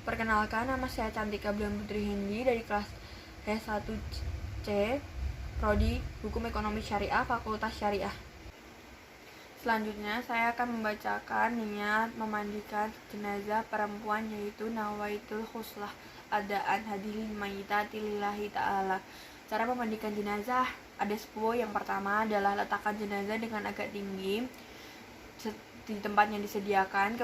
Perkenalkan, nama saya Cantika Bulan Putri Hendi dari kelas S1C, Prodi Hukum Ekonomi Syariah, Fakultas Syariah. Selanjutnya, saya akan membacakan niat memandikan jenazah perempuan, yaitu nawaitul huslah adaan hadhil mayyitati lillahi ta'ala. Cara memandikan jenazah ada 10. Yang pertama adalah letakkan jenazah dengan agak tinggi di tempat yang disediakan.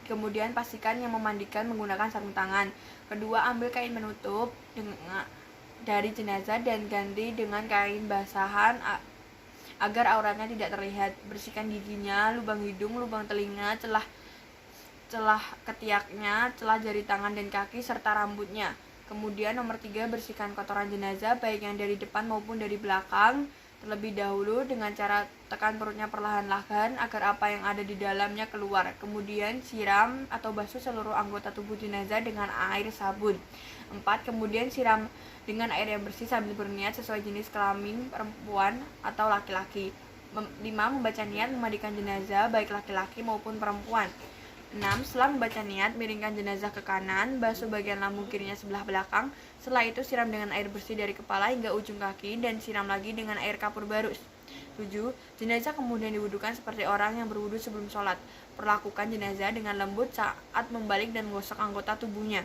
Kemudian pastikan yang memandikan menggunakan sarung tangan. Kedua, ambil kain menutup dari jenazah dan ganti dengan kain basahan agar auratnya tidak terlihat. Bersihkan giginya, lubang hidung, lubang telinga, celah ketiaknya, celah jari tangan dan kaki, serta rambutnya. Kemudian nomor 3, bersihkan kotoran jenazah baik yang dari depan maupun dari belakang terlebih dahulu dengan cara tekan perutnya perlahan-lahan agar apa yang ada di dalamnya keluar. Kemudian siram atau basuh seluruh anggota tubuh jenazah dengan air sabun. 4. Kemudian siram dengan air yang bersih sambil berniat sesuai jenis kelamin perempuan atau laki-laki. 5. Membaca niat memandikan jenazah baik laki-laki maupun perempuan. 6. Setelah membaca niat, miringkan jenazah ke kanan, basuh bagian lambung kirinya sebelah belakang. Setelah itu siram dengan air bersih dari kepala hingga ujung kaki dan siram lagi dengan air kapur barus. 7. Jenazah kemudian diwudukan seperti orang yang berwudu sebelum sholat. Perlakukan jenazah dengan lembut saat membalik dan menggosok anggota tubuhnya.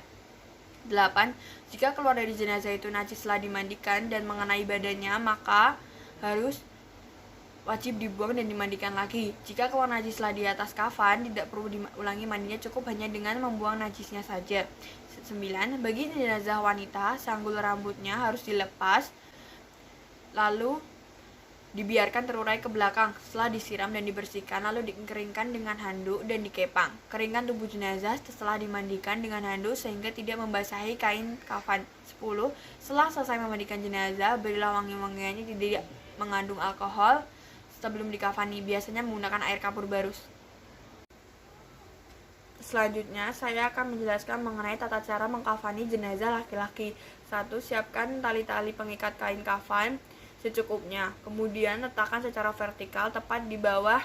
8. Jika keluar dari jenazah itu najis setelah dimandikan dan mengenai badannya, maka harus wajib dibuang dan dimandikan lagi. Jika keluar najis setelah di atas kafan, tidak perlu diulangi mandinya, cukup hanya dengan membuang najisnya saja. 9. Bagi jenazah wanita, sanggul rambutnya harus dilepas lalu dibiarkan terurai ke belakang. Setelah disiram dan dibersihkan, lalu dikeringkan dengan handuk dan dikepang. Keringkan tubuh jenazah setelah dimandikan dengan handuk sehingga tidak membasahi kain kafan. 10. Setelah selesai memandikan jenazah, berilah wangi-wangiannya tidak mengandung alkohol sebelum dikafani, biasanya menggunakan air kapur barus. Selanjutnya, saya akan menjelaskan mengenai tata cara mengkafani jenazah laki-laki. 1. Siapkan tali-tali pengikat kain kafan secukupnya. Kemudian, letakkan secara vertikal tepat di bawah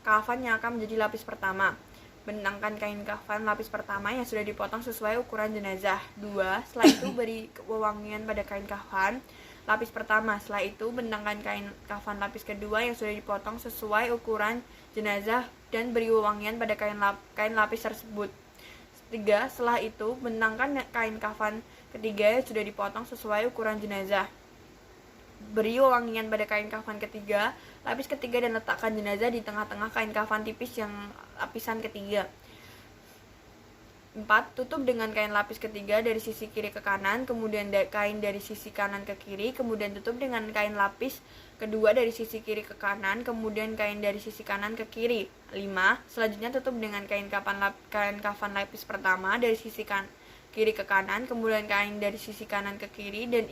kafan yang akan menjadi lapis pertama. Bentangkan kain kafan lapis pertama yang sudah dipotong sesuai ukuran jenazah. 2. Setelah itu, beri wewangian pada kain kafan lapis pertama. Setelah itu, bentangkan kain kafan lapis kedua yang sudah dipotong sesuai ukuran jenazah dan beri wewangian pada kain lapis tersebut. 3. Setelah itu, bentangkan kain kafan ketiga yang sudah dipotong sesuai ukuran jenazah. Beri wewangian pada kain kafan ketiga, lapis ketiga, dan letakkan jenazah di tengah-tengah kain kafan tipis yang lapisan ketiga. 4. Tutup dengan kain lapis ketiga dari sisi kiri ke kanan, kemudian kain dari sisi kanan ke kiri, kemudian tutup dengan kain lapis kedua dari sisi kiri ke kanan, kemudian kain dari sisi kanan ke kiri. 5. Selanjutnya tutup dengan kain kafan lapis pertama dari sisi kiri ke kanan, kemudian kain dari sisi kanan ke kiri, dan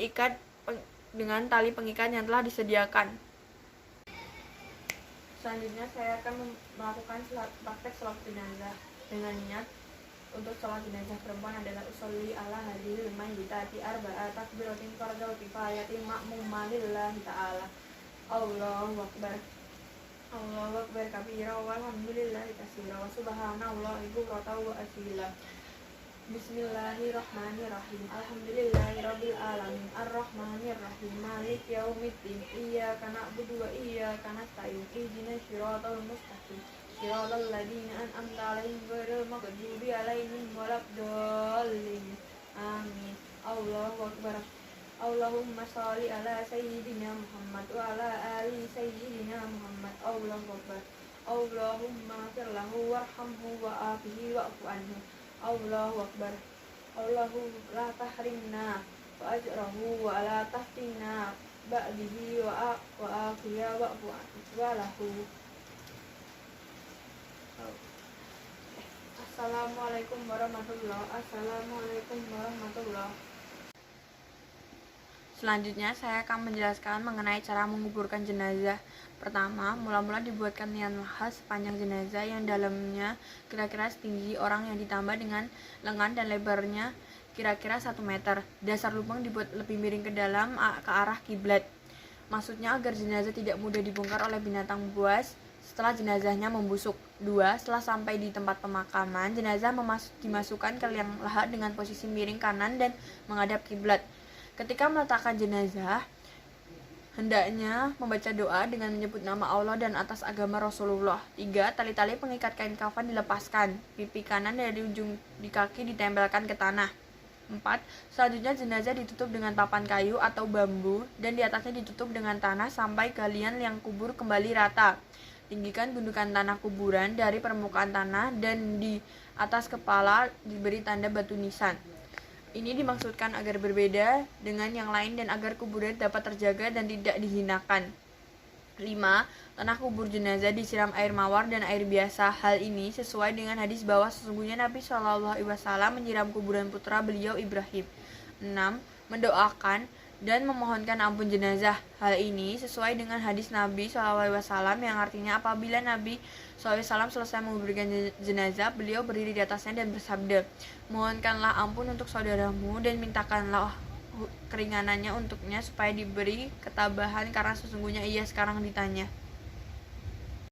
ikat dengan tali pengikat yang telah disediakan. Selanjutnya saya akan melakukan praktek sholat jenazah dengan niat. Untuk sholat jenazah perempuan adalah usolli ala hadhil mayyitati arba'a takbiratin fardhu kifayatin ma'muman lillahi ta'ala. Allahu akbar. Allahu akbar kabira walhamdulillahi katsira wa subhanallahi bukratan wa asila. Bismillahirrahmanirrahim. Alhamdulillahirabbil alamin. Arrahmanirrahim. Maliki yaumiddin. Iyyaka na'budu wa iyyaka nasta'in. Ihdinas siratal mustaqim. Siratal ladzina an'amta 'alaihim ghairil maghdubi 'alaihim waladdallin. Amin. Allahu akbar. Allahumma shalli ala sayyidina Muhammad wa ala ali sayyidina Muhammad. Allahu akbar. Allahumma ighfir lahu warhamhu wa afihi wa'fu anhu. Allahu akbar. Allahu la tahrimna wa ajrahu wa la taftina ba'dihi wa afiya wa'fu wa lahu. Assalamualaikum warahmatullahi. Selanjutnya saya akan menjelaskan mengenai cara menguburkan jenazah. Pertama, mula-mula dibuatkan liang lahat sepanjang jenazah yang dalamnya kira-kira setinggi orang yang ditambah dengan lengan dan lebarnya kira-kira 1 meter. Dasar lubang dibuat lebih miring ke dalam ke arah kiblat. Maksudnya agar jenazah tidak mudah dibongkar oleh binatang buas. setelah jenazahnya membusuk. 2. Setelah sampai di tempat pemakaman, jenazah dimasukkan ke liang lahat dengan posisi miring kanan dan menghadap kiblat. Ketika meletakkan jenazah, hendaknya membaca doa dengan menyebut nama Allah dan atas agama Rasulullah. 3. Tali-tali pengikat kain kafan dilepaskan. Pipi kanan dari ujung di kaki ditempelkan ke tanah. 4. Selanjutnya jenazah ditutup dengan papan kayu atau bambu dan di atasnya ditutup dengan tanah sampai galian liang kubur kembali rata. Tinggikan gundukan tanah kuburan dari permukaan tanah dan di atas kepala diberi tanda batu nisan. Ini dimaksudkan agar berbeda dengan yang lain dan agar kuburan dapat terjaga dan tidak dihinakan. 5. Tanah kubur jenazah disiram air mawar dan air biasa. Hal ini sesuai dengan hadis bahwa sesungguhnya Nabi SAW menyiram kuburan putra beliau Ibrahim. 6. Mendoakan dan memohonkan ampun jenazah. Hal ini sesuai dengan hadis Nabi SAW yang artinya apabila Nabi SAW selesai menguburkan jenazah, beliau berdiri di atasnya dan bersabda, "Mohonkanlah ampun untuk saudaramu dan mintakanlah keringanannya untuknya supaya diberi ketabahan karena sesungguhnya ia sekarang ditanya."